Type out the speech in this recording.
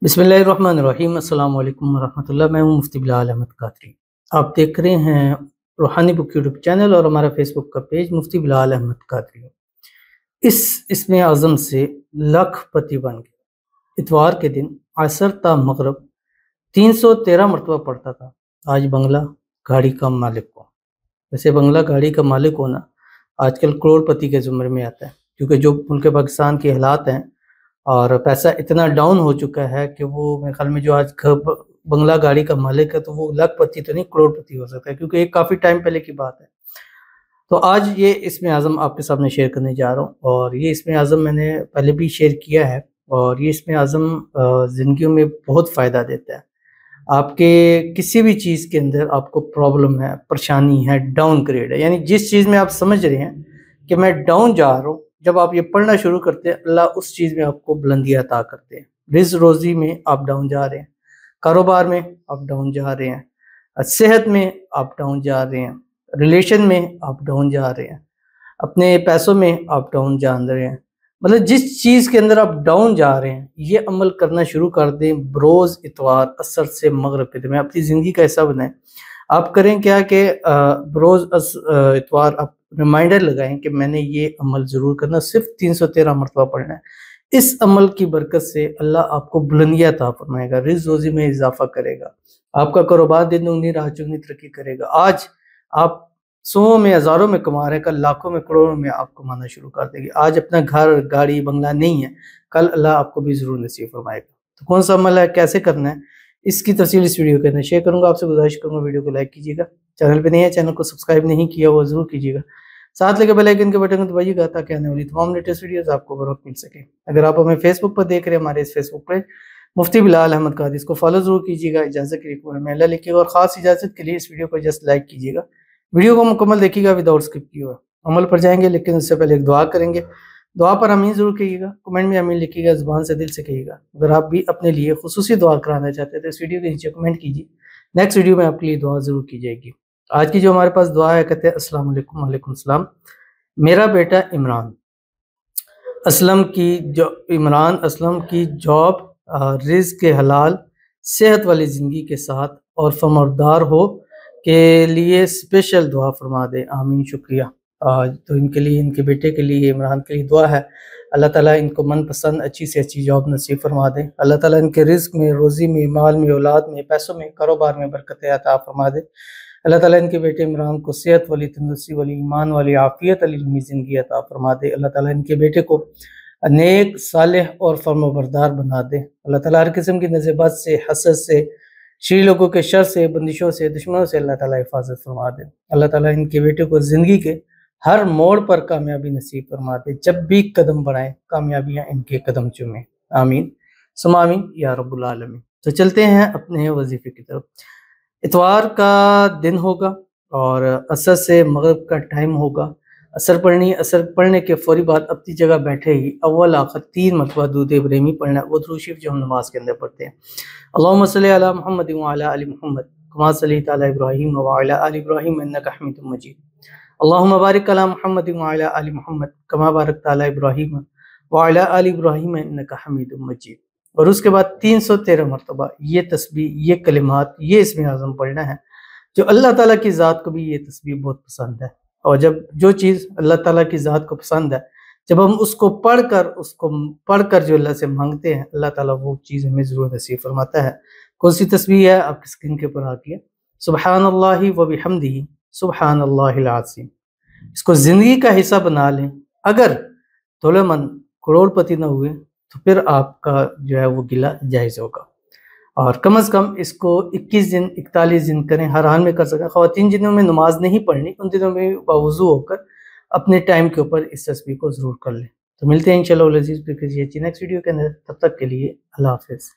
बिस्मिल्लाहिर्रहमानिर्रहीम। अस्सलाम वालेकुम वरहमतुल्लाह। मैं हूँ मुफ्ती बिलाल अहमद कादरी। आप देख रहे हैं रूहानी बुक यूट्यूब चैनल और हमारा फेसबुक का पेज मुफ्ती बिलाल अहमद कादरी। इसमें आज़म से लखपति बन गया। इतवार के दिन असर ता मगरब 313 मरतबा पढ़ता था। आज बंगला गाड़ी का मालिक हो। वैसे बंगला गाड़ी का मालिक होना आजकल करोड़पति के ज़ुमरे में आता है, क्योंकि जो मुल्क पाकिस्तान के हालात हैं और पैसा इतना डाउन हो चुका है कि वो मेरे ख्याल में जो आज बंगला गाड़ी का मालिक है तो वो लखपति तो नहीं करोड़पति हो सकता है, क्योंकि एक काफ़ी टाइम पहले की बात है। तो आज ये इसमें आज़म आपके सामने शेयर करने जा रहा हूँ, और ये इसमें आज़म मैंने पहले भी शेयर किया है, और ये इसमें आज़म ज़िंदगी में बहुत फ़ायदा देता है। आपके किसी भी चीज़ के अंदर आपको प्रॉब्लम है, परेशानी है, डाउन ग्रेड है, यानी जिस चीज़ में आप समझ रहे हैं कि मैं डाउन जा रहा हूँ, जब आप ये पढ़ना शुरू करते हैं अल्लाह उस चीज़ में आपको बुलंदी अता करते हैं। रिज़्क़ रोज़ी में आप डाउन जा रहे हैं, कारोबार में आप डाउन जा रहे हैं, सेहत में आप डाउन जा रहे हैं, रिलेशन में आप डाउन जा रहे हैं, अपने पैसों में आप डाउन जा रहे हैं, मतलब जिस चीज़ के अंदर आप डाउन जा रहे हैं ये अमल करना शुरू कर दें। बरोज़ इतवार असर से मगरिब के दरमियान अपनी ज़िंदगी का हिस्सा बनाएं। आप करें क्या कि बरोज़ इतवार आप रिमाइंडर लगाएं कि मैंने ये अमल ज़रूर करना, सिर्फ 313 मरतबा पढ़ना है। इस अमल की बरकत से अल्लाह आपको बुलंदियाँ अता फरमाएगा, रिज़्क़ रोज़ी में इजाफा करेगा, आपका कारोबार दिन दुगनी रात चौगुनी तरक्की करेगा। आज आप सौ में हज़ारों में कमा रहे हैं, कल लाखों में करोड़ों में आप कमाना शुरू कर देंगे। आज अपना घर गाड़ी बंगला नहीं है, कल अल्लाह आपको भी ज़रूर नसीब फरमाएगा। तो कौन सा अमल है, कैसे करना है, इसकी तफसील इस वीडियो के अंदर शेयर करूँगा। आपसे गुजारिश करूँगा वीडियो को लाइक कीजिएगा, चैनल पे नहीं है चैनल को सब्सक्राइब नहीं किया वो ज़रूर कीजिएगा, साथ लगे बेल आइकन के बटन को दबाइएगा ताकि आने वाली तमाम लेटेस्ट वीडियोस आपको बर वक्त मिल सके। अगर आप हमें फेसबुक पर देख रहे हैं, हमारे इस फेसबुक पेज मुफ्ती बिलाल अहमद कादरी, इसको फॉलो जरूर कीजिएगा। इजाज़त के लिए में अल्लाह लिखिएगा, और ख़ास इजाज़त के लिए इस वीडियो को जस्ट लाइक कीजिएगा। वीडियो को मुकम्मल देखिएगा विदाउट स्किप किए हुए। अमल पर जाएंगे, लेकिन उससे पहले एक दुआ करेंगे। दुआ पर आमीन ज़रूर कहिएगा, कमेंट में आमीन लिखिएगा, ज़ुबान से दिल से कहिएगा। अगर आप भी अपने लिए खुसूसी दुआ कराना चाहते हैं तो इस वीडियो के नीचे कमेंट कीजिए, नेक्स्ट वीडियो में आपके लिए दुआ ज़रूर की जाएगी। आज की जो हमारे पास दुआ है, कहते हैं अस्सलाम वालेकुम। वालेकुम सलाम। मेरा बेटा इमरान असलम की जॉब, रिज़्क़ के हलाल, सेहत वाली ज़िंदगी के साथ और फरमाबरदार हो के लिए स्पेशल दुआ फरमा दे, आमीन। शुक्रिया। तो इनके लिए, इनके बेटे के लिए, इमरान के लिए दुआ है। अल्लाह ताला इनको मनपसंद अच्छी से अच्छी जॉब नसीब फरमा दे। अल्लाह ताला इनके रिज़्क़ में, रोज़ी में, माल में, औलाद में, पैसों में, कारोबार में बरकत अता फरमा दे। अल्लाह ताला इनके बेटे इमरान को सेहत वाली, तंदुरुस्ती वाली, ईमान वाली, आफ़ियत वाली लंबी ज़िंदगी अता फरमा दे। अल्लाह ताला इनके बेटे को नेक, सालेह और फरमाबरदार बना दे। अल्लाह ताला हर किस्म की नज़रबद से, हसद से, शरी लोगों के शर से, बंदिशों से, दुश्मनों से अल्लाह ताला हिफाजत फरमा दे। अल्लाह ताला इनके बेटे को ज़िंदगी के हर मोड़ पर कामयाबी नसीब फरमा दे। जब भी कदम बढ़ाएं कामयाबियाँ इनके कदम चूमें, आमीन सुम्मा आमीन या रब्बुल आलमीन। तो चलते हैं अपने वजीफे की तरफ। इतवार का दिन होगा और असर से मगरिब का टाइम होगा। असर पढ़ने के फौरी बाद अपनी जगह बैठे ही अव्वल आखिर 3 मरतबा दुरूद इब्राहिमी पढ़ना है। वो दुरूद शरीफ जो हम नमाज के अंदर पढ़ते हैं, अल्लाहुम्मा सल्ली अला मुहम्मद व अला आलि मुहम्मद कमा सल्लैता अला इब्राहीम व अला आलि इब्राहीम इन्नका हमीदुम मजीद। अल्लाहुम्मा बारिक अला मुहम्मद व अला आलि मुहम्मद कमा बारकता अला इब्राहीम व अला आलि इब्राहीम इन्नका हमीदुम मजीद। और उसके बाद 313 मरतबा ये तस्बीह, ये कलिमात, ये इसमें आज़म पढ़ना है। जो अल्लाह ताला की ज़ात को भी ये तस्बीह बहुत पसंद है, और जब जो चीज़ अल्लाह ताला की ज़ात को पसंद है, जब हम उसको पढ़कर जो अल्लाह से मांगते हैं, अल्लाह ताला वो चीज़ हमें ज़रूर नसीब फरमाता है। कौन सी तस्बीह है, आपकी स्क्रीन के ऊपर आती है, सुब्हानल्लाहि व बिहम्दिही सुब्हानल्लाहिल अज़ीम। इसको ज़िंदगी का हिस्सा बना लें। अगर दौलतमंद करोड़पति न हुए तो फिर आपका जो है वो गिला जायज़ होगा, और कम से कम इसको 21 दिन 41 दिन करें, हर हाल में कर सकें। ख़वातीन जिन्हों में नमाज नहीं पढ़नी, उन दिनों में बावुज़ू होकर अपने टाइम के ऊपर इस तस्बीह को ज़रूर कर लें। तो मिलते हैं इंशाअल्लाह नेक्स्ट वीडियो के अंदर, तब तक के लिए अल्लाह हाफ़िज़।